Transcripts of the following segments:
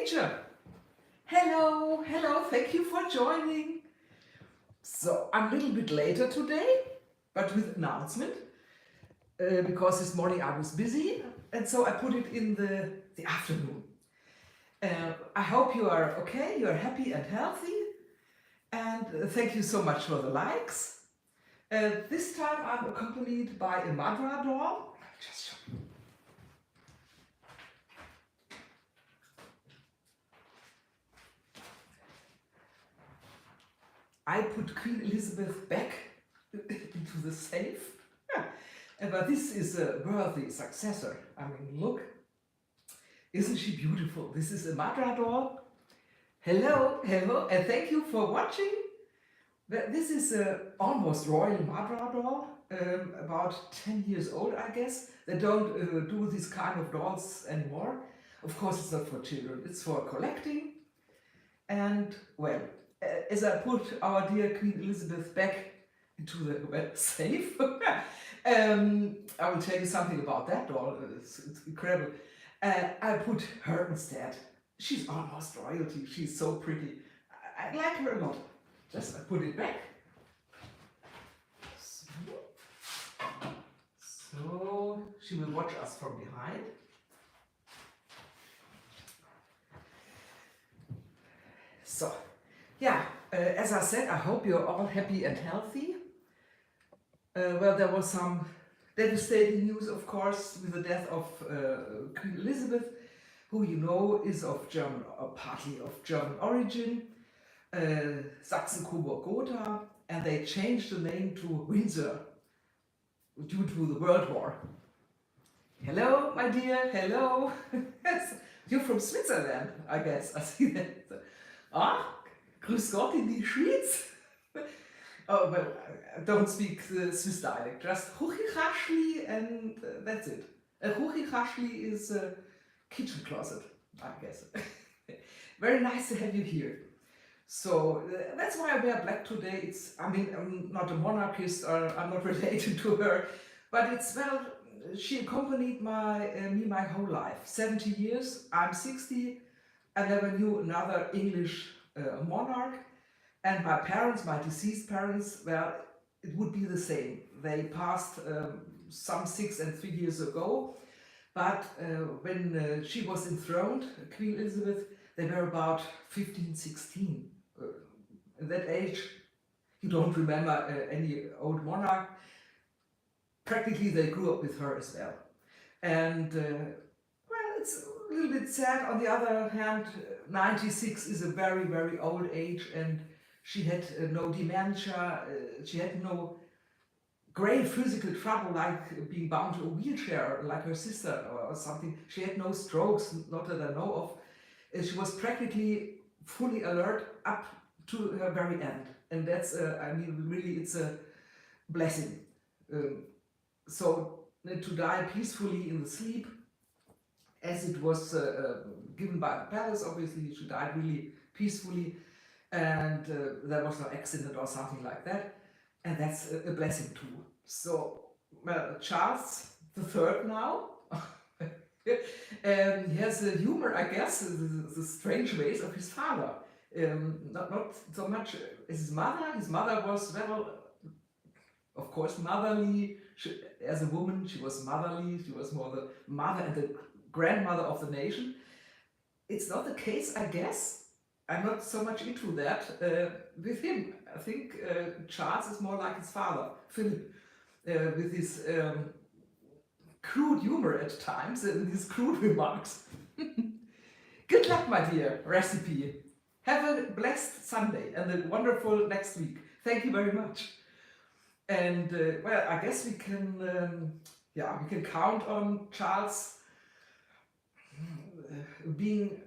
Nature. Hello, thank you for joining. So I'm a little bit later today, but with announcement, because this morning I was busy, and so I put it in the afternoon. I hope you are okay, you are happy and healthy, and thank you so much for the likes. This time I'm accompanied by a Madra doll. Just show you. I put Queen Elizabeth back into the safe, but this is a worthy successor. I mean, look, isn't she beautiful? This is a Madra doll. Hello, and thank you for watching. This is a almost royal Madra doll, about 10 years old, I guess. They don't do this kind of dolls anymore. Of course, it's not for children, it's for collecting. And, well, as I put our dear Queen Elizabeth back into the safe, I will tell you something about that doll. It's incredible. I put her instead. She's almost royalty. She's so pretty. I like her a lot. Just I put it back. So she will watch us from behind. So, yeah, as I said, I hope you're all happy and healthy. Well, there was some devastating news, of course, with the death of Queen Elizabeth, who you know is of German, or partly of German origin, Sachsen-Coburg-Gotha, and they changed the name to Windsor due to the World War. Hello, my dear, hello. Yes, you're from Switzerland, I guess. I see that. Ah, grüß Gott in die Schweiz. Oh, well, I don't speak the Swiss dialect, just Huchichashli, and that's it. Huchichashli is a kitchen closet, I guess. Very nice to have you here. So that's why I wear black today. I'm not a monarchist, or I'm not related to her, but it's, well, she accompanied me my whole life. 70 years, I'm 60, I never knew another English monarch. And my parents, my deceased parents, well, it would be the same. They passed some 6 and 3 years ago, but when she was enthroned, Queen Elizabeth, they were about 15, 16. At that age, you don't remember any old monarch. Practically, they grew up with her as well. And, well, it's a little bit sad. On the other hand, 96 is a very, very old age, and she had no dementia, she had no great physical trouble like being bound to a wheelchair like her sister or something. She had no strokes, not that I know of. She was practically fully alert up to her very end. And that's, I mean, really, it's a blessing. So to die peacefully in the sleep, as it was given by the palace, obviously she died really peacefully, and there was no accident or something like that, and that's a blessing too. So, well, Charles III now, he has a humor, I guess, the strange ways of his father. Not so much as his mother. His mother was, well, of course, motherly. As a woman, she was motherly. She was more the mother and the grandmother of the nation. It's not the case, I guess. I'm not so much into that with him. I think Charles is more like his father, Philip, with his crude humor at times and his crude remarks. Good luck, my dear recipe. Have a blessed Sunday and a wonderful next week. Thank you very much. And well, I guess we can count on Charles being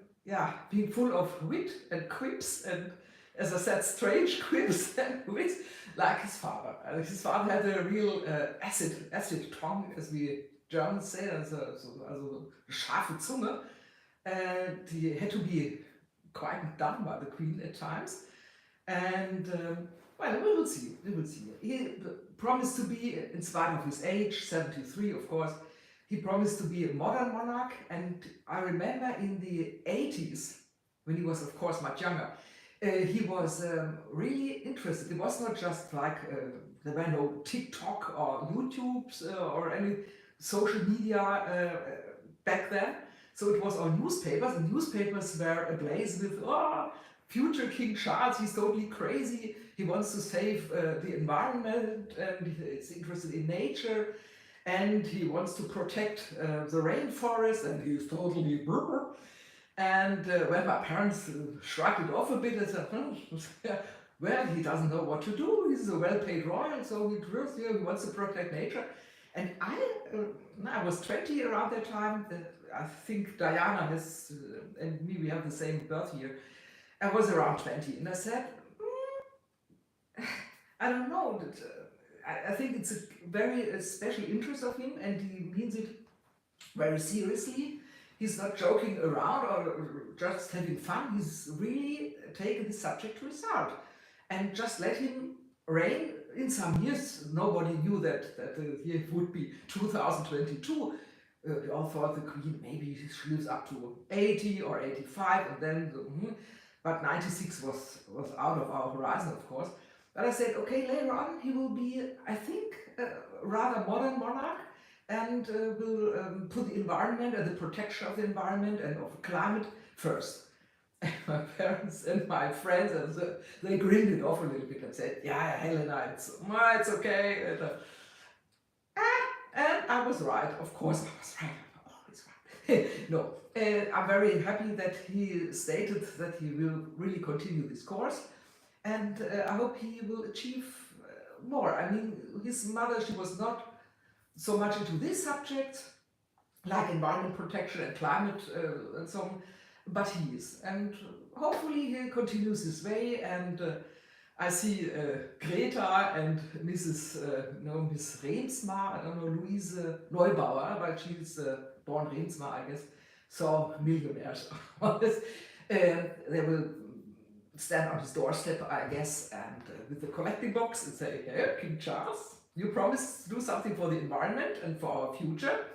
full of wit and quips, and, as I said, strange quips and wits, like his father. His father had a real acid tongue, as we Germans say, also scharfe Zunge, and he had to be quite done by the Queen at times. And well, we will see. He promised to be, in spite of his age, 73 of course, he promised to be a modern monarch. And I remember in the 80s, when he was, of course, much younger. He was really interested. It was not just like there were no TikTok or YouTubes or any social media back then. So it was all newspapers, and newspapers were ablaze with, oh, future King Charles, he's totally crazy. He wants to save the environment, and he's interested in nature, and he wants to protect the rainforest, and he's totally brr. And when my parents shrugged it off a bit and said, well, he doesn't know what to do. He's a well-paid royal, so he wants to protect nature. And I was 20 around that time. I think Diana has, and me, we have the same birth year. I was around 20, and I said, I don't know. I think it's a very special interest of him, and he means it very seriously. He's not joking around or just having fun. He's really taken the subject to his heart, and just let him reign. In some years, nobody knew that the year would be 2022. We all thought the Queen, maybe she lives up to 80 or 85, and then, but 96 was out of our horizon, of course. But I said, okay, later on he will be, I think, a rather modern monarch, and will put the environment and the protection of the environment and of climate first. And my parents and my friends, and they grinned it off a little bit and said, yeah, Helena, it's okay. And I was right, of course I was right. I'm always right. No, I'm very happy that he stated that he will really continue this course, and I hope he will achieve more. I mean, his mother, she was not so much into this subject, like environment protection and climate and so on, but he is. And hopefully he continues this way, and I see Greta and Miss Reemsma, I don't know, Louise Neubauer, but she's born Reemsma, I guess, so millionaires. They will stand on his doorstep, I guess, and with the collecting box and say, hey, King Charles, you promised to do something for the environment and for our future.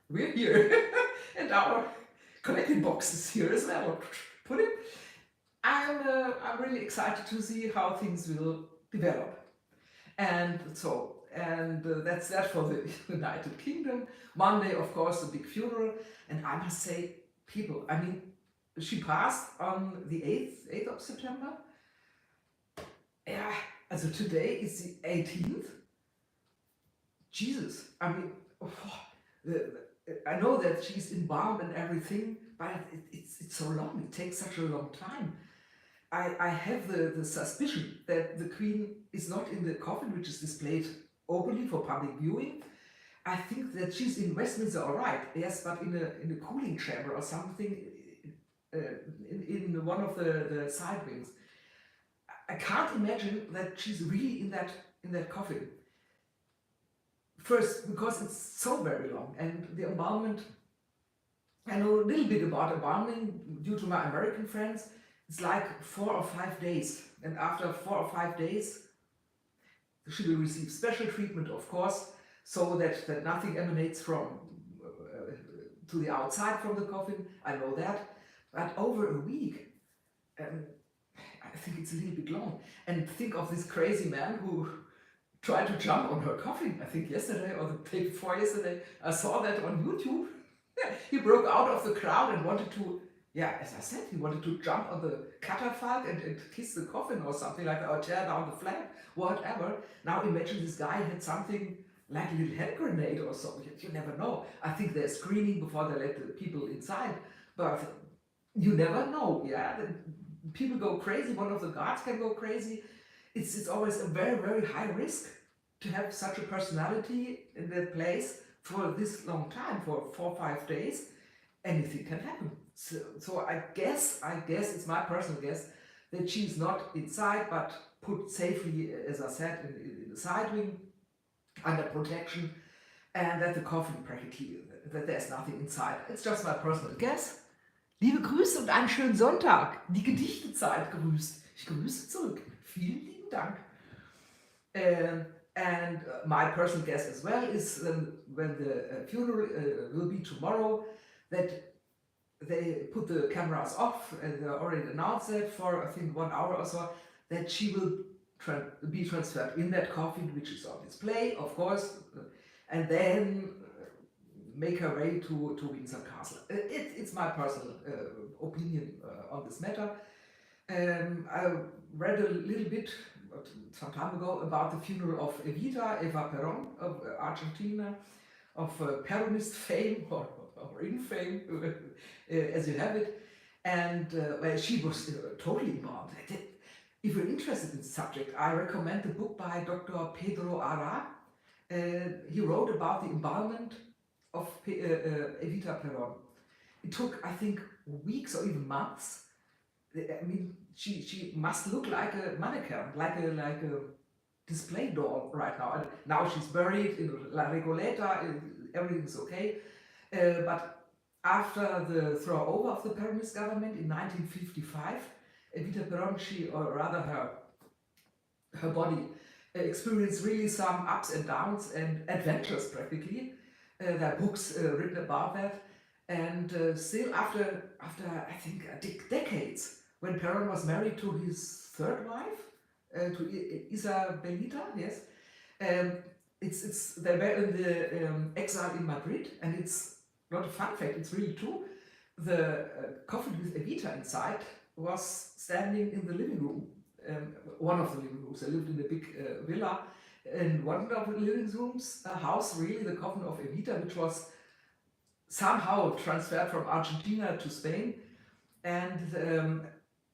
We're here. And our collecting box is here as well. Put it. I'm really excited to see how things will develop. And so, that's that for the United Kingdom. Monday, of course, the big funeral. And I must say, people, I mean, she passed on the 8th of September. Yeah, so today is the 18th. Jesus, I mean, I know that she's embalmed and everything, but it's so long, it takes such a long time. I have the suspicion that the Queen is not in the coffin, which is displayed openly for public viewing. I think that she's in Westminster, all right, yes, but in a cooling chamber or something, in one of the side wings. I can't imagine that she's really in that coffin. First, because it's so very long, and the embalmment, I know a little bit about embalming due to my American friends. It's like 4 or 5 days, and after 4 or 5 days she will receive special treatment, of course, so that nothing emanates from to the outside from the coffin. I know that, but over a week, I think it's a little bit long. And think of this crazy man who tried to jump on her coffin, I think yesterday or the day before yesterday. I saw that on YouTube. He broke out of the crowd and wanted to, yeah, as I said, he wanted to jump on the catafalque and kiss the coffin or something like that, or tear down the flag, whatever. Now imagine this guy had something like a little hand grenade or something. You never know. I think they're screening before they let the people inside, but you never know. Yeah, people go crazy. One of the guards can go crazy. It's always a very, very high risk to have such a personality in that place for this long time, for 4 or 5 days. Anything can happen. So I guess it's my personal guess that she's not inside, but put safely, as I said, in the side wing under protection, and that the coffin practically, that there's nothing inside. It's just my personal guess. Liebe Grüße und einen schönen Sonntag. Die Gedichtezeit grüßt. Ich grüße zurück. Vielen lieben Dank. And my personal guess as well is when the funeral will be tomorrow, that they put the cameras off, and they already announced that for I think 1 hour or so, that she will be transferred in that coffin, which is on display, of course, and then make her way to Windsor Castle. It's my personal opinion on this matter. I read a little bit some time ago about the funeral of Eva Perón of Argentina, of Peronist fame or infame, as you have it, and well, she was totally involved. If you're interested in the subject, I recommend the book by Dr. Pedro Ara. He wrote about the embalmment of Evita Perón. It took, I think, weeks or even months. I mean, she must look like a mannequin, like a display doll right now. And now she's buried in La Regoleta, everything's okay. But after the throw over of the Peronist government in 1955, Evita Perón, or rather her body, experienced really some ups and downs and adventures practically. There are books written about that. And still after I think decades, when Perón was married to his third wife, to Isabelita, yes, they were in the exile in Madrid, and it's not a fun fact, it's really true. The coffin with Evita inside was standing in the living room, one of the living rooms. They lived in a big villa, and one of the living rooms housed really the coffin of Evita, which was somehow transferred from Argentina to Spain. And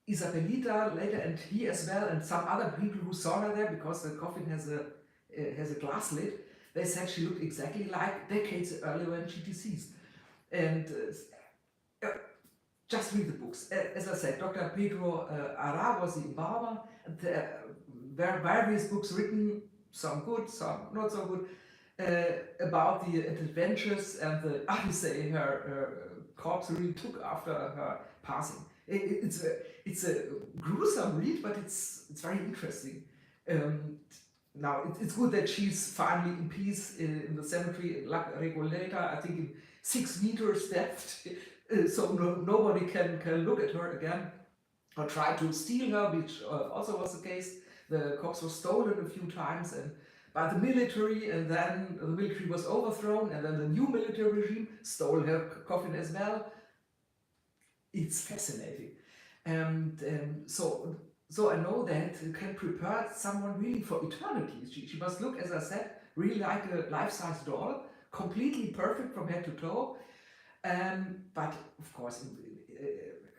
Isabelita later, and he as well, and some other people who saw her there, because the coffin has a glass lid, they said she looked exactly like decades earlier when she deceased. And just read the books. As I said, Dr. Pedro Ara was the embalmer, and there were various books written, some good, some not so good, about the adventures and the odyssey her corpse really took after her passing. It's a gruesome read, but it's very interesting. Now it's good that she's finally in peace in the cemetery in La Regoleta, I think in 6 meters depth, so nobody can look at her again or try to steal her, which also was the case. The corpse was stolen a few times and by the military, and then the military was overthrown, and then the new military regime stole her coffin as well. It's fascinating, and so I know that you can prepare someone really for eternity. She must look, as I said, really like a life-size doll, completely perfect from head to toe. But of course,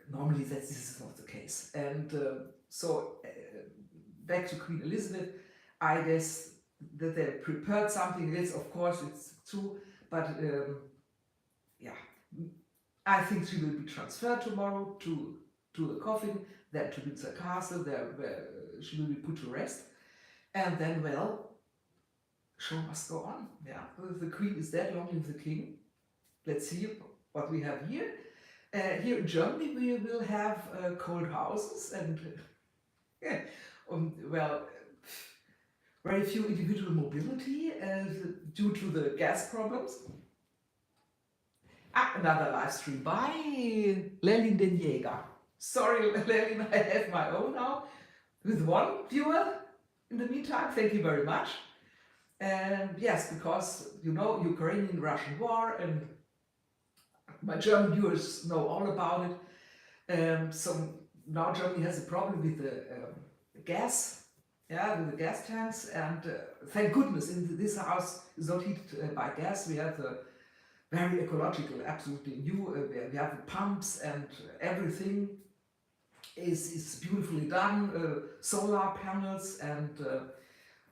normally this is not the case. And so back to Queen Elizabeth, I guess that they prepared something else. Of course, it's true, but yeah, I think she will be transferred tomorrow to the coffin, then to Windsor Castle, where she will be put to rest, and then, well, show must go on. Yeah, the Queen is dead, long live the King. Let's see what we have here. Here in Germany, we will have cold houses and well, very few individual mobility due to the gas problems. Another live stream by Lelin den Jäger. Sorry, Lelin, I have my own now with one viewer in the meantime. Thank you very much. Yes, because you know, Ukrainian-Russian war, and my German viewers know all about it. So now Germany has a problem with the gas, with the gas tanks, and thank goodness in this house is not heated by gas. We have the very ecological, absolutely new. We have the pumps, and everything is beautifully done. Solar panels and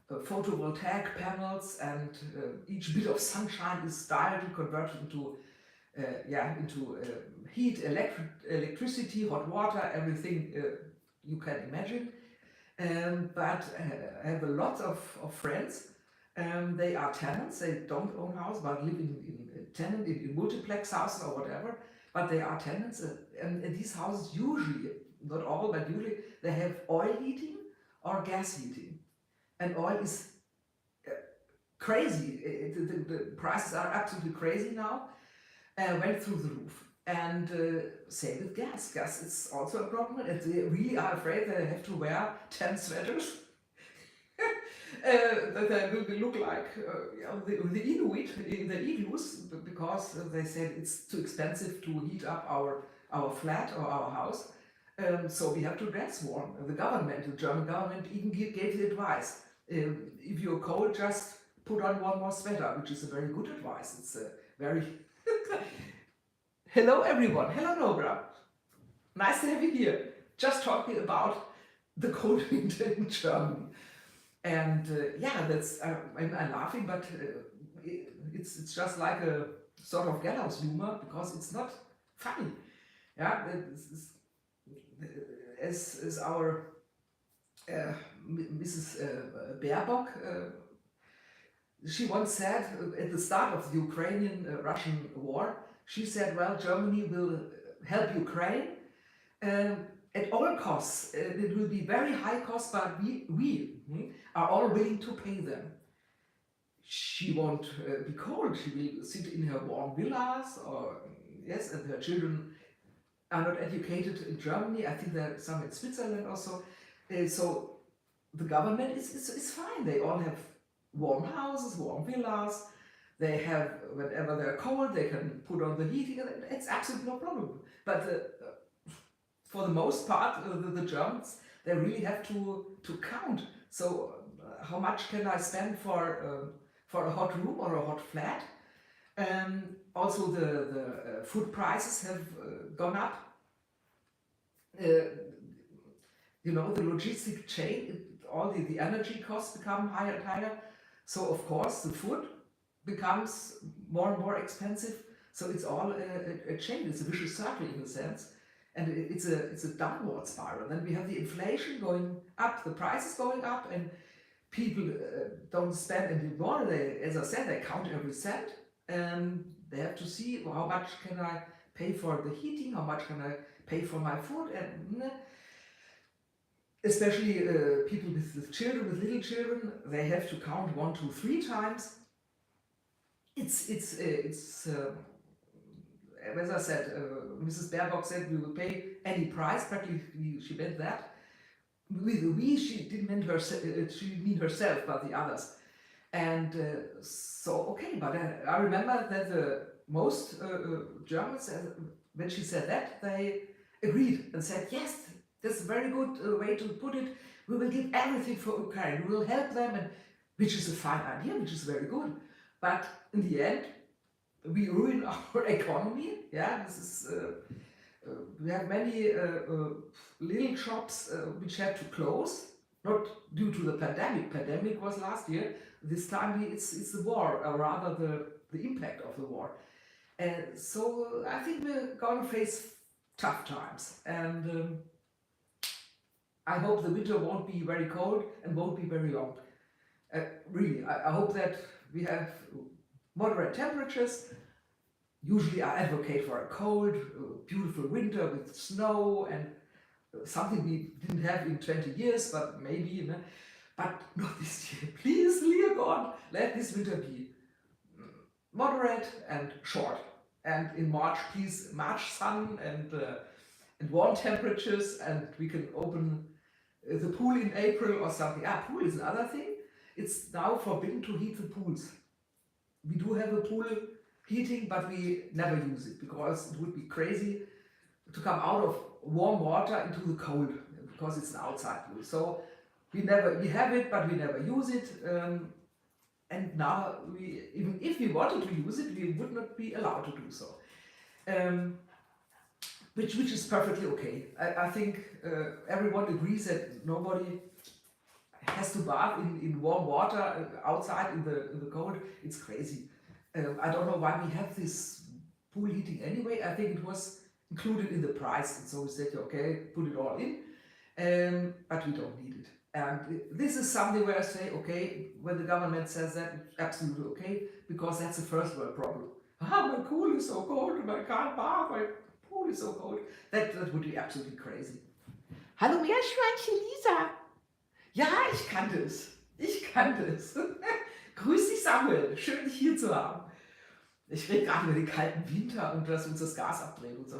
photovoltaic panels, and each bit of sunshine is directly converted into heat, electricity, hot water, everything you can imagine. But I have a lot of friends. They are tenants. They don't own house, but live in multiplex houses or whatever. But they are tenants, and these houses usually, not all, but usually they have oil heating or gas heating, and oil is crazy. The prices are absolutely crazy now. Went through the roof. And same with gas. Gas is also a problem, and they really are afraid they have to wear 10 sweaters. That they will look like the Inuit in the igloos, because they said it's too expensive to heat up our flat or our house. So we have to dress warm. The government, the German government, even gave the advice. If you're cold, just put on one more sweater, which is a very good advice. It's a very... Hello everyone, hello Nobra. Nice to have you here. Just talking about the cold winter in Germany. And yeah, that's I'm laughing, but it's just like a sort of gallows humor, because it's not funny. Yeah, as our Mrs. Baerbock, she once said at the start of the Ukrainian-Russian war, she said, well, Germany will help Ukraine at all costs. It will be very high cost, but we are all willing to pay them. She won't be cold. She will sit in her warm villas, or yes, and her children are not educated in Germany. I think there are some in Switzerland also. So the government is fine. They all have warm houses, warm villas. They have, whenever they're cold, they can put on the heating, and it's absolutely no problem. But for the most part, the Germans, they really have to count. So how much can I spend for a hot room or a hot flat? Also, the food prices have gone up. You know, the logistic chain, all the energy costs become higher and higher. So of course, the food becomes more and more expensive. So it's all a chain. It's a vicious circle in a sense, and it's a downward spiral. Then we have the inflation going up, the prices going up, and people don't spend anymore. They, as I said, they count every cent. They have to see, well, how much can I pay for the heating, how much can I pay for my food, and especially people with children, with little children, they have to count 1, 2, 3 times. It's as I said, Mrs. Baerbock said we will pay any price. Practically, she meant that. With the we, she didn't mean herself, but the others. And so okay, but I remember that the most Germans, when she said that, they agreed and said, yes, that's a very good way to put it. We will give everything for Ukraine. We will help them, and which is a fine idea, which is very good. But in the end, we ruin our economy. Yeah, this is. We have many little shops which had to close, not due to the pandemic. Pandemic was last year. This time it's the war, or rather the impact of the war. And so I think we're going to face tough times. And I hope the winter won't be very cold and won't be very long. Really, I hope that we have moderate temperatures. Usually I advocate for a cold, beautiful winter with snow and something we didn't have in 20 years, but maybe, you know, but not this year. Please, dear God, let this winter be moderate and short. And in March, please, March sun and warm temperatures, and we can open the pool in April or something. Pool is another thing. It's now forbidden to heat the pools. We do have a pool heating, but we never use it, because it would be crazy to come out of warm water into the cold, because it's an outside pool. So we have it, but we never use it. And now even if we wanted to use it, we would not be allowed to do so. Which is perfectly okay. I think everyone agrees that nobody has to bath in warm water outside in the cold. It's crazy. I don't know why we have this pool heating anyway. I think it was included in the price, and so we said, okay, put it all in, but we don't need it. And this is something where I say, okay, when the government says that, it's absolutely okay, because that's a first world problem. My pool is so cold, I can't bath, my pool is so cold. That would be absolutely crazy. Hallo Meerschweinchen Lisa. Ja, ich kannte es. Ich kannte es. Grüß dich Samuel, schön dich hier zu haben. Ich rede gerade über den kalten Winter und dass uns das Gas abdreht und so,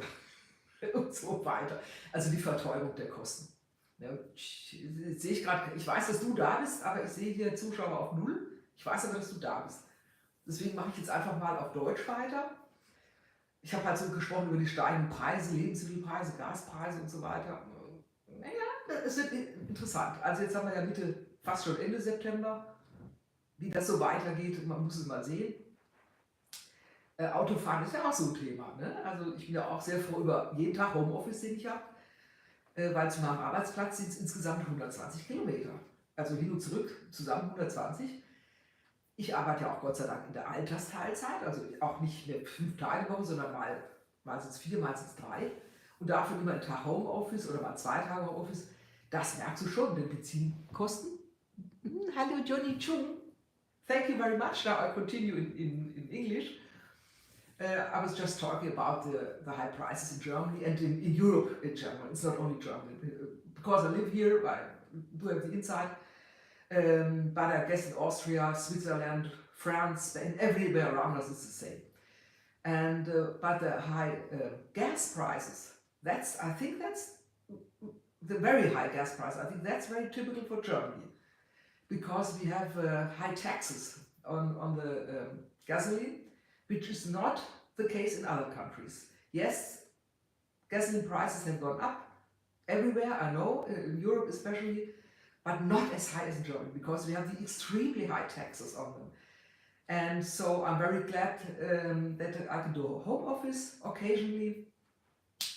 und so weiter. Also die Verteuerung der Kosten. Ja, sehe ich gerade, ich weiß, dass du da bist, aber ich sehe hier Zuschauer auf 0. Ich weiß aber, dass du da bist. Deswegen mache ich jetzt einfach mal auf Deutsch weiter. Ich habe halt so gesprochen über die steigenden Preise, Lebensmittelpreise, Gaspreise und so weiter. Naja, es wird interessant. Also jetzt haben wir ja Mitte, fast schon Ende September. Wie das so weitergeht, man muss es mal sehen. Autofahren ist ja auch so ein Thema. Ne? Also ich bin ja auch sehr froh über jeden Tag Homeoffice, den ich habe, weil zu meinem Arbeitsplatz sind es insgesamt 120 Kilometer. Also hin und zurück zusammen 120. Ich arbeite ja auch Gott sei Dank in der Altersteilzeit, also auch nicht mehr 5 Tage Woche, sondern mal sind es 4, mal sind es 3. Und dafür immer einen Tag Homeoffice oder mal 2 Tage Homeoffice. Das merkst du schon, den Benzinkosten. Hallo Johnny Chung. Thank you very much. Now I continue in English. I was just talking about the high prices in Germany and in Europe in general. It's not only Germany. Because I live here, I do have the insight. But I guess in Austria, Switzerland, France, Spain, everywhere around us it's the same. And but the high gas prices, I think that's the very high gas price. I think that's very typical for Germany, because we have high taxes on the gasoline, which is not the case in other countries. Yes, gasoline prices have gone up everywhere, I know, in Europe especially, but not as high as in Germany, because we have the extremely high taxes on them. And so I'm very glad that I can do a home office occasionally,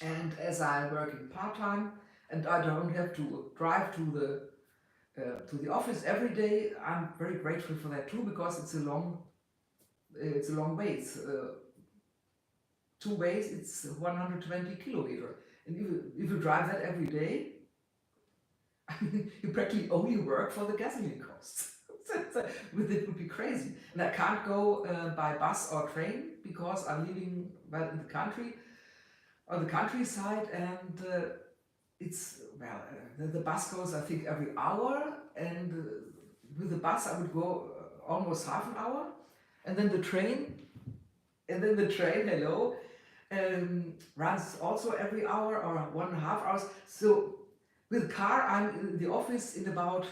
and as I'm working part-time and I don't have to drive to the office every day, I'm very grateful for that too, because it's a long way. It's 2 ways, it's 120 kilometers, and if you drive that every day, I mean, you practically only work for the gasoline costs. With it would be crazy. And I can't go by bus or train because I'm living well in the country, on the countryside, and it's, well, the bus goes I think every hour, and with the bus I would go almost half an hour, and then the train, hello, runs also every hour or 1.5 hours. So with car, I'm in the office in about,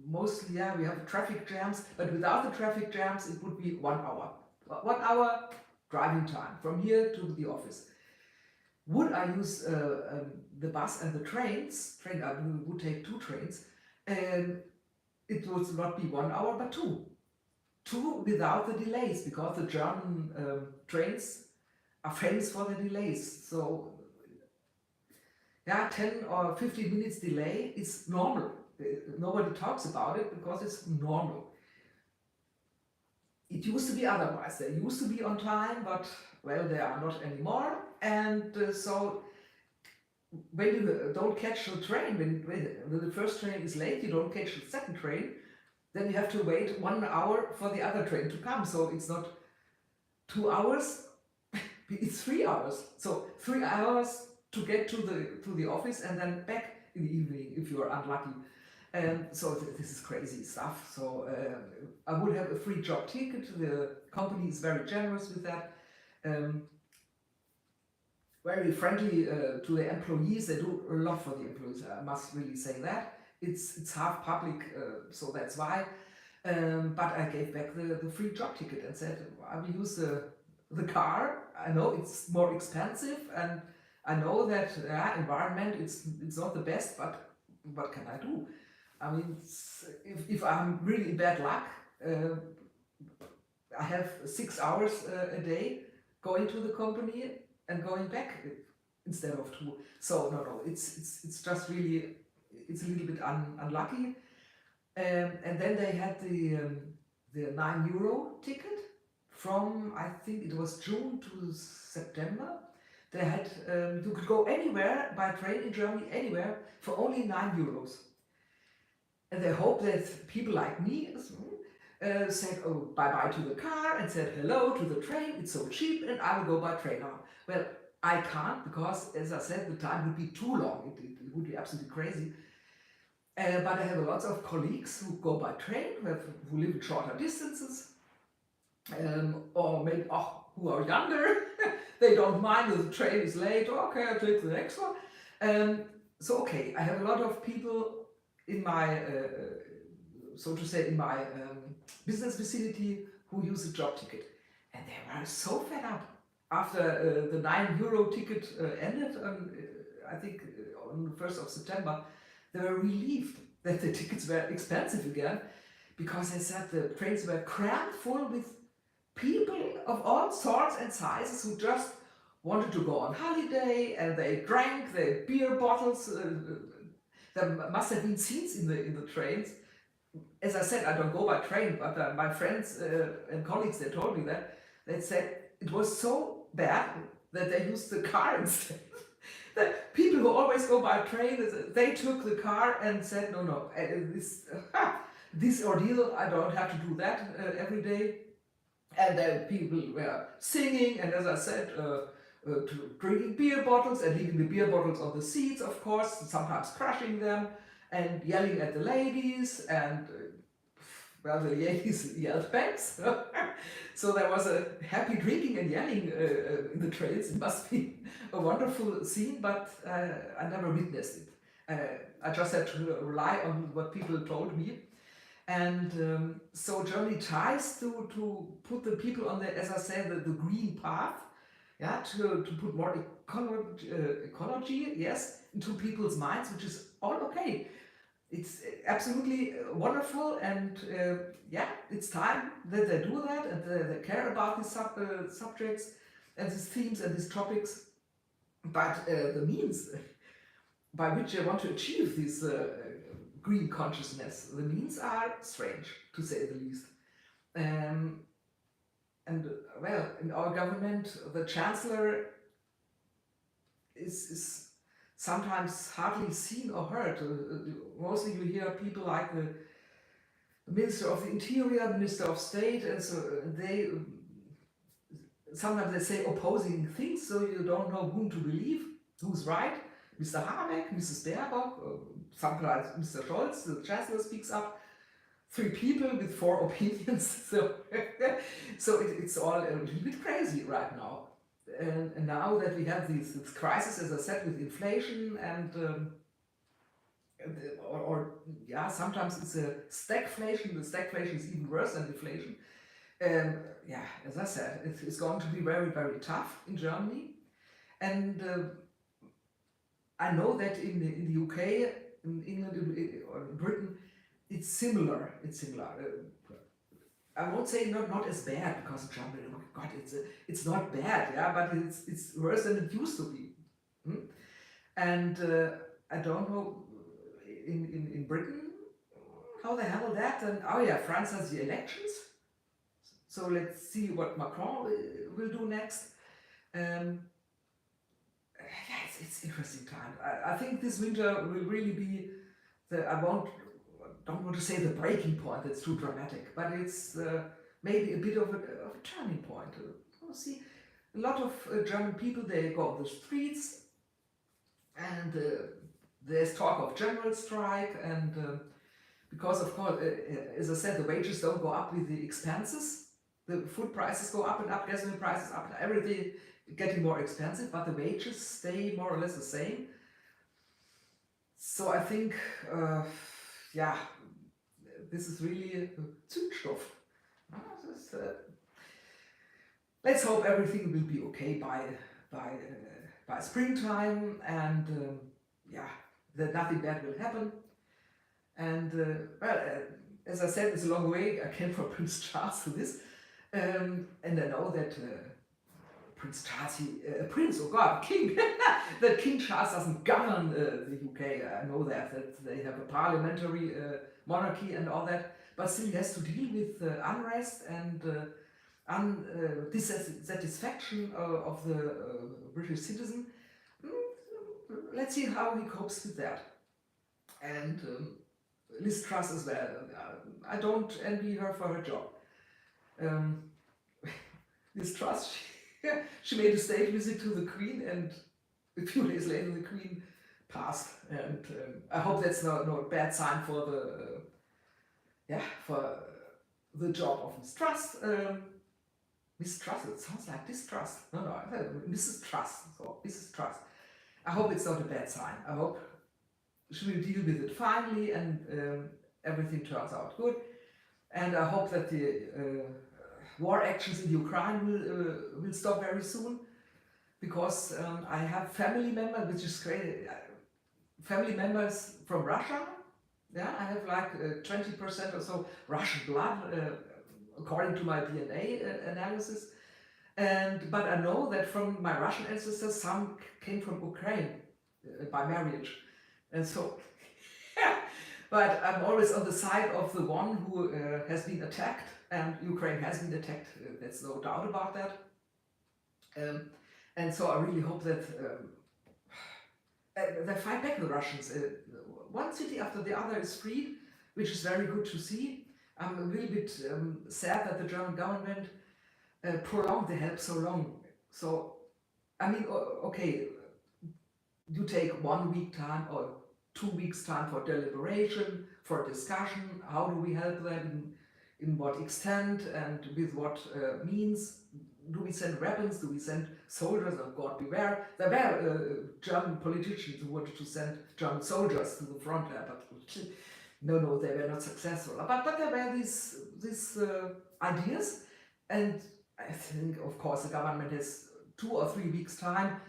mostly, yeah, we have traffic jams, but without the traffic jams, it would be 1 hour. 1 hour driving time from here to the office. Would I use the bus and the trains, I would take 2 trains, it would not be 1 hour, but 2. 2 without the delays, because the German trains are famous for the delays. So, yeah, 10 or 15 minutes delay is normal. Nobody talks about it because it's normal. It used to be otherwise. They used to be on time, but, well, they are not anymore. And so when you don't catch the train, when the first train is late, you don't catch the second train, then you have to wait 1 hour for the other train to come. So it's not 2 hours, it's 3 hours. So 3 hours to get to the office and then back in the evening if you are unlucky. So this is crazy stuff. So I would have a free job ticket. The company is very generous with that. Very friendly to the employees. They do a lot for the employees. I must really say that. It's half public, so that's why. But I gave back the free job ticket and said I will use the car. I know it's more expensive, and I know that environment it's not the best, but what can I do? I mean, if I'm really in bad luck, I have 6 hours a day going to the company and going back instead of 2. So no, it's just really, it's a little bit unlucky. And then they had the €9 ticket from, I think it was June to September. They had you could go anywhere by train in Germany, anywhere, for only €9. And they hope that people like me said, oh, bye-bye to the car, and said hello to the train, it's so cheap, and I will go by train now. Well, I can't, because, as I said, the time would be too long. It would be absolutely crazy. But I have lots of colleagues who go by train, who live in shorter distances. or maybe who are younger, they don't mind if the train is late. Okay, I take the next one. So okay, I have a lot of people in my, so to say, in my business facility who use a job ticket, and they were so fed up after the €9 ticket ended. I think on the 1st of September, they were relieved that the tickets were expensive again, because they said the trains were crammed full with people of all sorts and sizes who just wanted to go on holiday, and they drank their beer bottles. There must have been scenes in the trains. As I said, I don't go by train, but my friends and colleagues, they told me that. They said it was so bad that they used the car instead. The people who always go by train, they took the car and said, no, this ordeal, I don't have to do that every day. And then people were singing, and as I said, drinking beer bottles and leaving the beer bottles on the seats, of course, sometimes crushing them, and yelling at the ladies, and well, the ladies yelled back. So there was a happy drinking and yelling in the trains. It must be a wonderful scene, but I never witnessed it. I just had to rely on what people told me. And so Germany tries to put the people on the, as I said, the green path, yeah, to put more ecology, yes, into people's minds, which is all okay. It's absolutely wonderful, and yeah, it's time that they do that, and they care about these subjects and these themes and these topics. But the means by which they want to achieve this green consciousness, the means are strange, to say the least. And well, in our government, the chancellor is sometimes hardly seen or heard. Mostly you hear people like the Minister of the Interior, Minister of State, and so they sometimes they say opposing things, so you don't know whom to believe, who's right. Mr. Habeck, Mrs. Baerbock, sometimes Mr. Scholz, the chancellor speaks up. 3 people with 4 opinions, so it's all a little bit crazy right now. And now that we have this crisis, as I said, with inflation and yeah, sometimes it's a stagflation. The stagflation is even worse than inflation. Yeah, as I said, it's going to be very, very tough in Germany. And I know that in the UK, in England, or in Britain, it's similar. I won't say not as bad, because in Germany, oh my God, it's not bad, yeah, but it's worse than it used to be. And I don't know in Britain how they handle that. And oh yeah, France has the elections, so let's see what Macron will do next. Yeah, it's interesting time. I think this winter will really be don't want to say the breaking point, that's too dramatic, but it's maybe a bit of a turning point. We'll see a lot of German people, they go on the streets, and there's talk of general strike, and because of course, as I said, the wages don't go up with the expenses. The food prices go up and up, gasoline prices up, and everything getting more expensive, but the wages stay more or less the same. So I think, yeah, this is really Zündstoff. Let's hope everything will be okay by springtime, and yeah, that nothing bad will happen. And well, as I said, it's a long way. I came from Prince Charles to this, and I know that Prince Charles, King, that King Charles doesn't govern the UK. I know that they have a parliamentary monarchy and all that, but still he has to deal with unrest and dissatisfaction of the British citizen. Let's see how he copes with that. And Liz Truss as well. I don't envy her for her job. Liz Truss, she made a state visit to the Queen, and a few days later the Queen passed. And I hope that's not a bad sign for the job of Liz Truss. Mistrust, it sounds like distrust. No, Mrs. Trust. So, Mrs. Trust. I hope it's not a bad sign. I hope she will deal with it finally and everything turns out good. And I hope that the war actions in Ukraine will stop very soon, because I have family members, which is great, family members from Russia. Yeah, I have like 20% or so Russian blood, according to my DNA analysis. But I know that from my Russian ancestors, some came from Ukraine by marriage. And so, but I'm always on the side of the one who has been attacked, and Ukraine has been attacked, there's no doubt about that. And so I really hope that they fight back, the Russians. One city after the other is freed, which is very good to see. I'm a little bit sad that the German government prolonged the help so long. So, I mean, okay, you take 1 week time or 2 weeks time for deliberation, for discussion. How do we help them? In what extent and with what means? Do we send weapons? Do we send soldiers? Oh God, beware. There were German politicians who wanted to send German soldiers to the front there, but no, they were not successful. But there were these ideas, and I think, of course, the government has 2 or 3 weeks time.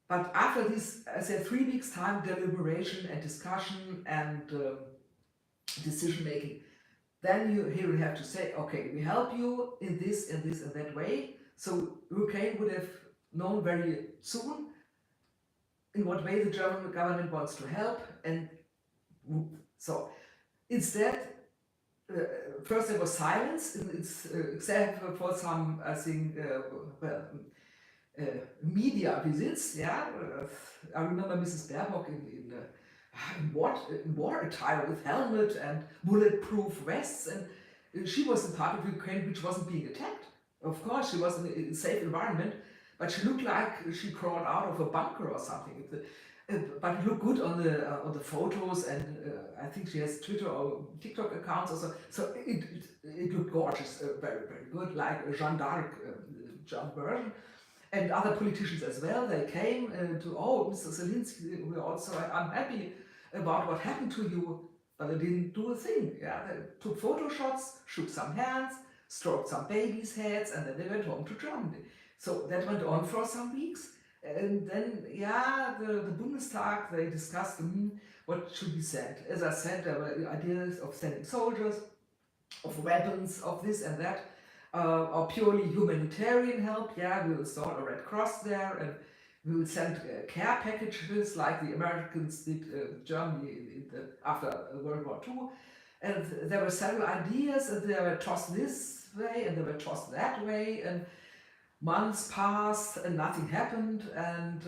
But after this, I said 3 weeks time, deliberation and discussion and decision making, then he will have to say, okay, we help you in this and that way. So Ukraine would have known very soon in what way the German government wants to help. And so instead, first there was silence, except for some, I think, media visits. Yeah, I remember Mrs. Baerbock in war attire with helmet and bulletproof vests, and she was in part of Ukraine which wasn't being attacked. Of course, she was in a safe environment, but she looked like she crawled out of a bunker or something. But it looked good on the photos, and I think she has Twitter or TikTok accounts also. So it looked gorgeous, very good, like a Jeanne d'Arc German version. And other politicians as well, they came to, Mr. Zelensky, we're also unhappy about what happened to you, but they didn't do a thing. Yeah, they took photo shots, shook some hands, stroked some babies' heads, and then they went home to Germany. So that went on for some weeks. And then, yeah, the Bundestag, they discussed what should be sent. As I said, there were ideas of sending soldiers, of weapons, of this and that. Or purely humanitarian help. Yeah, we will start a Red Cross there, and we will send care packages like the Americans did Germany after World War II. And there were several ideas, and they were tossed this way, and they were tossed that way, and months passed, and nothing happened. And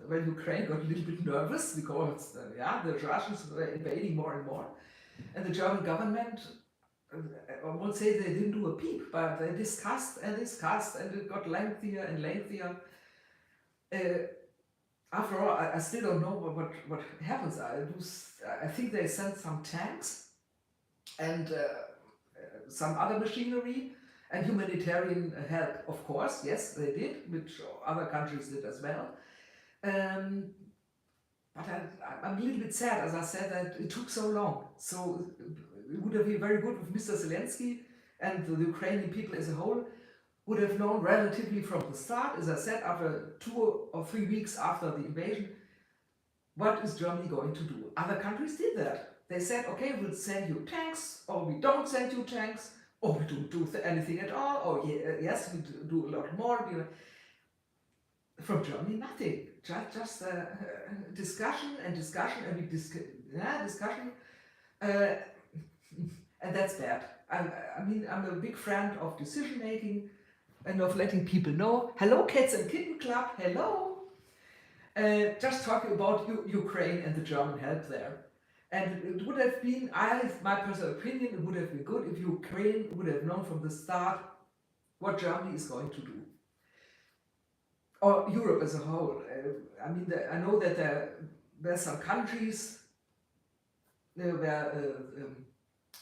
when Ukraine got a little bit nervous because the Russians were invading more and more, and the German government, I won't say they didn't do a peep, but they discussed, and it got lengthier and lengthier. After all, I still don't know what happens. I think they sent some tanks and some other machinery and humanitarian help, of course. Yes, they did, which other countries did as well. But I'm a little bit sad, as I said, that it took so long. So it would have been very good if Mr. Zelensky and the Ukrainian people as a whole would have known relatively from the start, as I said, after 2 or 3 weeks after the invasion, what is Germany going to do? Other countries did that. They said, okay, we'll send you tanks, or we don't send you tanks, or we don't do anything at all, or yes, we do a lot more. From Germany, nothing. Just discussion, and discussion. And that's bad. I mean, I'm a big fan of decision making and of letting people know. Hello, Cats and Kitten Club. Hello. Just talking about Ukraine and the German help there. And it would have been, my personal opinion, it would have been good if Ukraine would have known from the start what Germany is going to do. Or Europe as a whole. I mean, I know that there are some countries where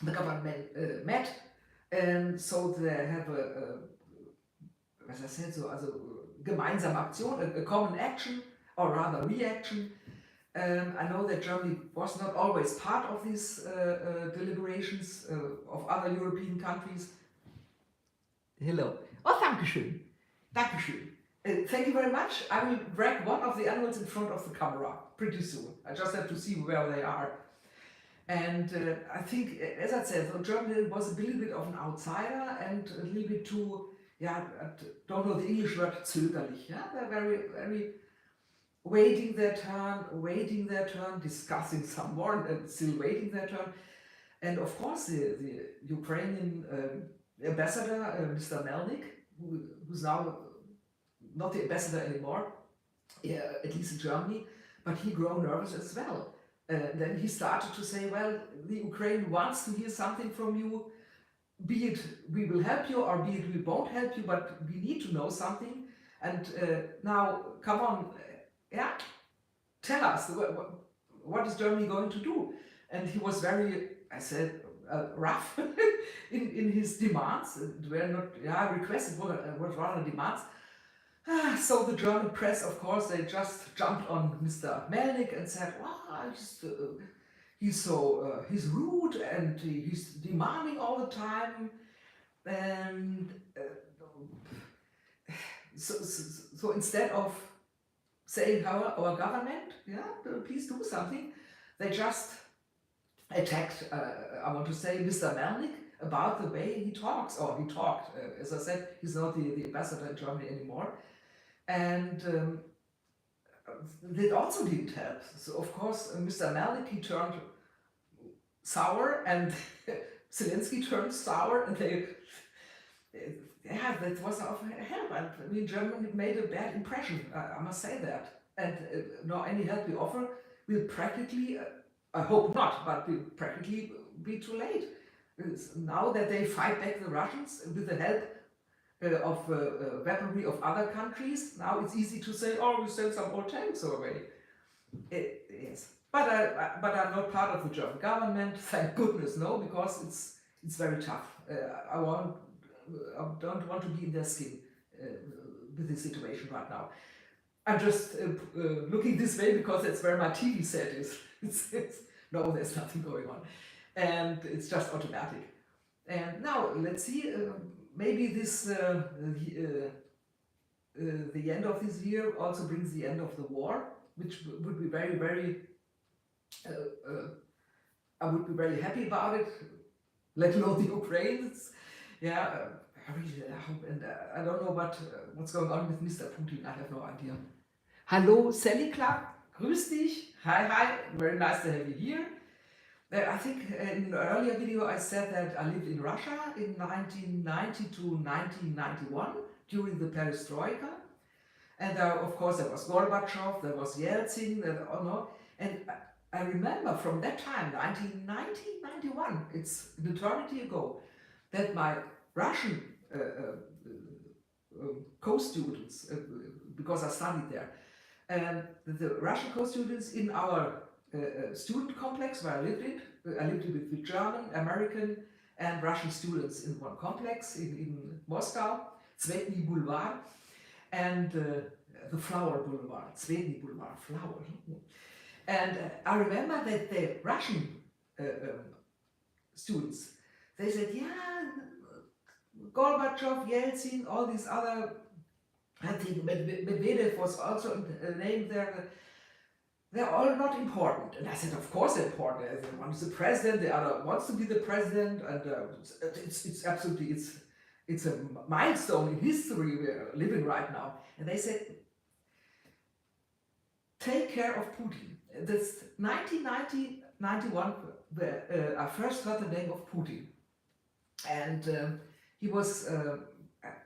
the government met, and so they have as I said, so also gemeinsame Aktion, a common action, or rather reaction. I know that Germany was not always part of these deliberations of other European countries. Hello. Oh, Dankeschön. Dankeschön. Thank you very much. I will drag one of the animals in front of the camera pretty soon. I just have to see where they are. And I think, as I said, so Germany was a little bit of an outsider and a little bit too, yeah, I don't know the English word, zögerlich. Yeah? They're very waiting their turn, discussing some more, and still waiting their turn. And of course, the Ukrainian ambassador, Mr. Melnik, who's now not the ambassador anymore, at least in Germany, but he grew nervous as well. Then he started to say, well, the Ukraine wants to hear something from you, be it we will help you or be it we won't help you, but we need to know something. And now, come on, tell us, what is Germany going to do? And he was very, I said, rough in his demands. It were not requests, it was rather demands. So the German press, of course, they just jumped on Mr. Melnik and said, wow, he's rude and he's demanding all the time. And so instead of saying our government, please do something, they just attacked, I want to say, Mr. Melnik about the way he talks, or he talked. As I said, he's not the ambassador in Germany anymore. And that also didn't help. So of course, Mr. Melnik, he turned sour, and Zelensky turned sour, and that was of help. And I mean, Germany made a bad impression, I must say that. And now any help we offer will practically, I hope not, but will practically be too late. Now that they fight back the Russians with the help of weaponry of other countries, now it's easy to say, oh, we send some old tanks away. Yes, but I'm not part of the German government, thank goodness, no, because it's very tough. I don't want to be in their skin with this situation right now. I'm just looking this way because that's where my TV set is. No, there's nothing going on, and it's just automatic. And now let's see. Maybe this the end of this year also brings the end of the war, which would be very I would be very happy about it. Let alone the Ukrainians. Yeah, I really hope, and I don't know what's going on with Mr. Putin. I have no idea. Hello, Sally Clark. Grüß dich. Hi. Very nice to have you here. I think in an earlier video I said that I lived in Russia in 1990 to 1991 during the Perestroika. And of course there was Gorbachev, there was Yeltsin, and I remember from that time, 1990, 91, it's an eternity ago, that my Russian co-students, because I studied there, the Russian co-students in our student complex where I lived with the German, American and Russian students in one complex in Moscow, Tsvetny Boulevard, and the Flower Boulevard, Tsvetny Boulevard, flower. And I remember that the Russian students, they said, yeah, Gorbachev, Yeltsin, all these other, I think Medvedev was also named there, they're all not important. And I said, of course they're important. One is the president, the other wants to be the president, and it's absolutely, it's a milestone in history we're living right now. And they said, take care of Putin. That's 1991, I first heard the name of Putin. And he was,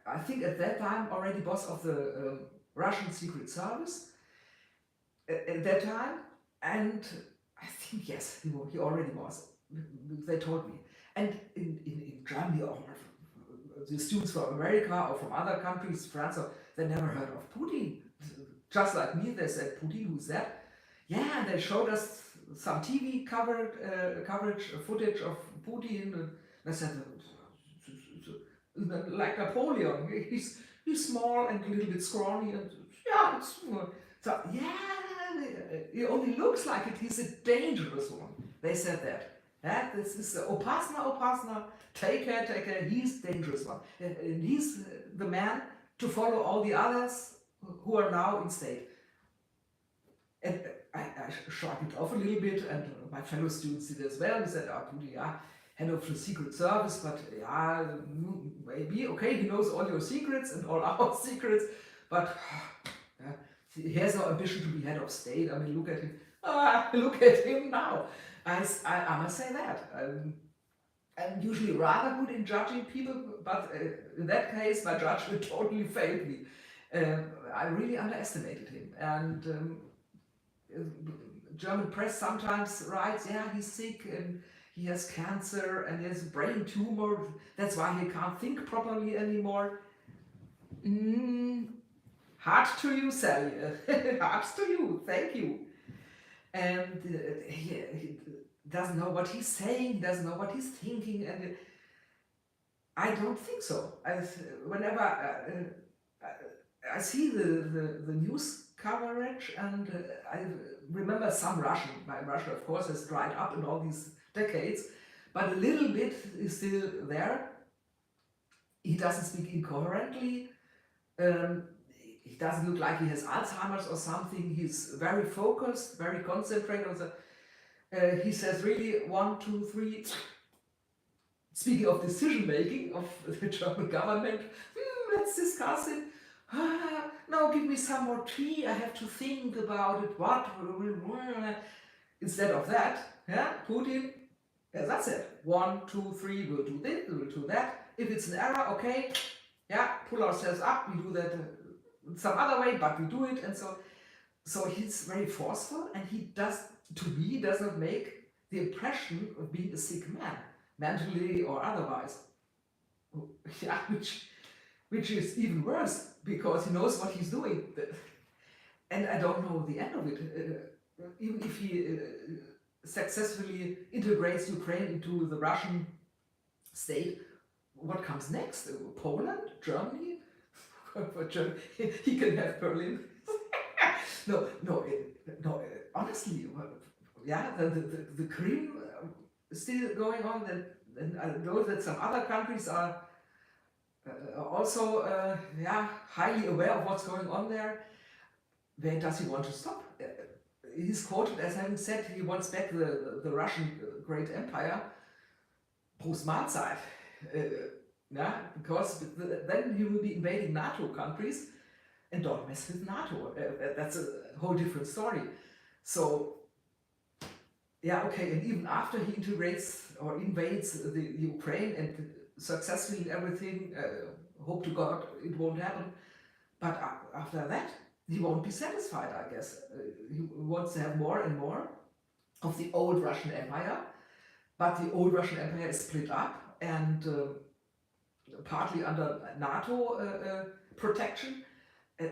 I think at that time, already boss of the Russian Secret Service. At that time, and I think yes, he already was. They told me. And in Germany, or the students from America or from other countries, France, they never heard of Putin. Just like me, they said, Putin, who's that? Yeah, and they showed us some TV coverage, footage of Putin. And I said, like Napoleon, he's he's small and a little bit scrawny, and yeah, it's, so yeah, he only looks like it. He's a dangerous one. They said that. Yeah, this is Opasna, take care, he's dangerous one. And he's the man to follow all the others who are now in state. And I shrugged it off a little bit, and my fellow students did as well. We said, oh, Pudi, yeah, head of the Secret Service, but yeah, maybe, okay, he knows all your secrets and all our secrets, but yeah, he has no ambition to be head of state. I mean, look at him. Look at him now. I must say that. I'm usually rather good in judging people, but in that case, my judgment totally failed me. I really underestimated him. And German press sometimes writes, yeah, he's sick and he has cancer and he has a brain tumor. That's why he can't think properly anymore. Hard to you, Sally. Hard to you. Thank you. And he doesn't know what he's saying, doesn't know what he's thinking, and I don't think so. Whenever I see the news coverage, and I remember some Russian. My Russian, of course, has dried up in all these decades, but a little bit is still there. He doesn't speak incoherently. He doesn't look like he has Alzheimer's or something. He's very focused, very concentrated on the. He says really 1, 2, 3. Speaking of decision making of the German government, let's discuss it. No, give me some more tea. I have to think about it. What? Instead of that, yeah, Putin. Yeah, that's it. 1, 2, 3. We'll do this. We'll do that. If it's an error, okay. Yeah, pull ourselves up. We do that some other way, but we do it, and so he's very forceful, and he does not make the impression of being a sick man, mentally or otherwise. Yeah, which is even worse, because he knows what he's doing, and I don't know the end of it. Even if he successfully integrates Ukraine into the Russian state, what comes next? Poland, Germany? He can have Berlin. no. Honestly, yeah, the Krim is still going on, and I know that some other countries are also highly aware of what's going on there. Where does he want to stop? He's quoted as having said he wants back the Russian great empire post Mahlzeit. Yeah, because then he will be invading NATO countries, and don't mess with NATO. That's a whole different story. So, yeah, okay, and even after he integrates or invades the Ukraine and successfully everything, hope to God it won't happen, but after that, he won't be satisfied, I guess. He wants to have more and more of the old Russian Empire, but the old Russian Empire is split up, and partly under NATO protection. I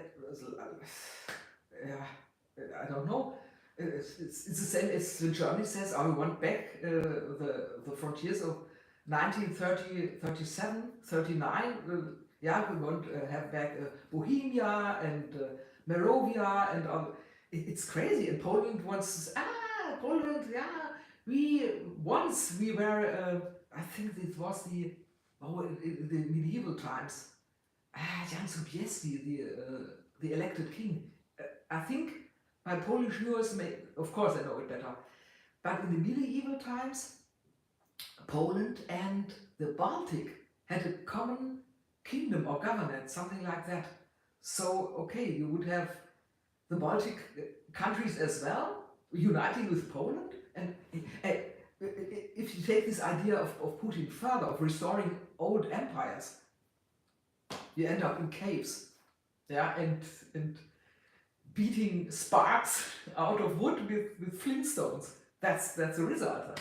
don't know. It's the same as when Germany says, we want back the frontiers of 1930, 37, 39. Yeah, we want to have back Bohemia and Moravia and all. It's crazy. And Poland wants, Poland, yeah. We were, I think it was the medieval times. Jan Sobieski, the elected king. I think my Polish viewers may, of course I know it better, but in the medieval times, Poland and the Baltic had a common kingdom or government, something like that. So, okay, you would have the Baltic countries as well, uniting with Poland, and if you take this idea of Putin further, of restoring old empires, you end up in caves, yeah, and beating sparks out of wood with flintstones. That's the result.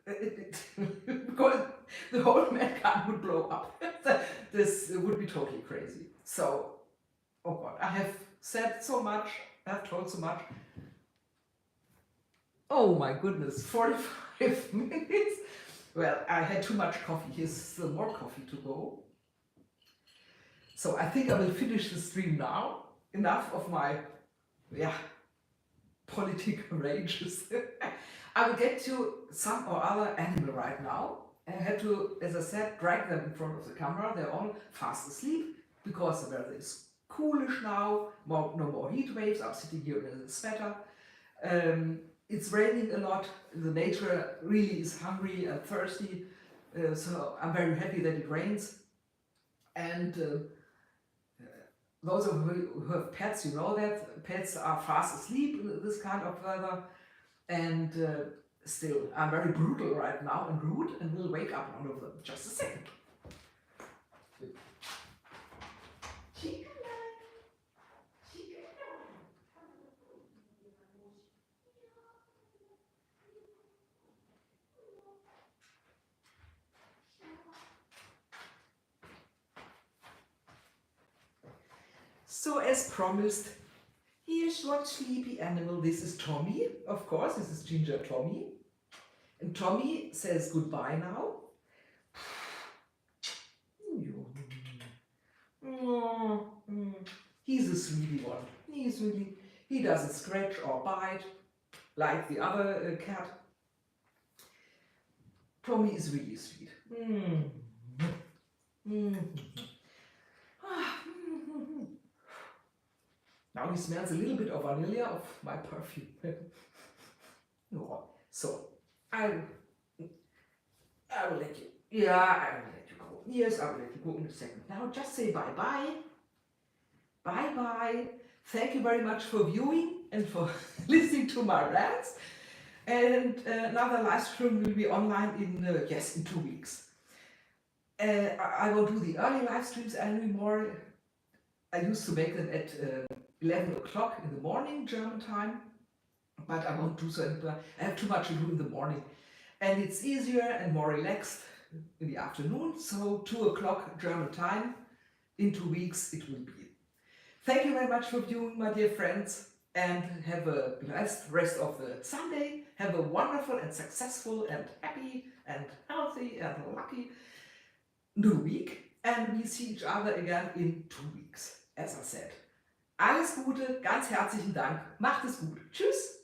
Because the whole mankind would blow up. This would be totally crazy. So, oh God, I have said so much, I've told so much. Oh my goodness, 45 minutes. Well, I had too much coffee. Here's still more coffee to go. So I think I will finish the stream now. Enough of my, yeah, politic rages. I will get to some or other animal right now. I had to, as I said, drag them in front of the camera. They're all fast asleep because the weather is coolish now. No more heat waves. I'm sitting here in a sweater. It's raining a lot. The nature really is hungry and thirsty. So I'm very happy that it rains. And those of you who have pets, you know that pets are fast asleep in this kind of weather. And still, I'm very brutal right now and rude, and will wake up one of them. Just a second. So as promised, here's one sleepy animal. This is Tommy, of course. This is Ginger Tommy. And Tommy says goodbye now. He's a sweetie one. He doesn't scratch or bite like the other cat. Tommy is really sweet. Now he smells a little bit of vanilla of my perfume. So I will let you. I will let you go. Yes, I will let you go in a second. Now just say bye-bye. Bye-bye. Thank you very much for viewing and for listening to my rants. And another live stream will be online in 2 weeks. I won't do the early live streams anymore. I used to make them at 11 o'clock in the morning German time, but I won't do so anymore. I have too much to do in the morning, and it's easier and more relaxed in the afternoon. So 2 o'clock German time in 2 weeks it will be. Thank you very much for viewing, my dear friends, and have a blessed rest of the Sunday. Have a wonderful and successful and happy and healthy and lucky new week, and we see each other again in 2 weeks, as I said. Alles Gute, ganz herzlichen Dank, macht es gut. Tschüss!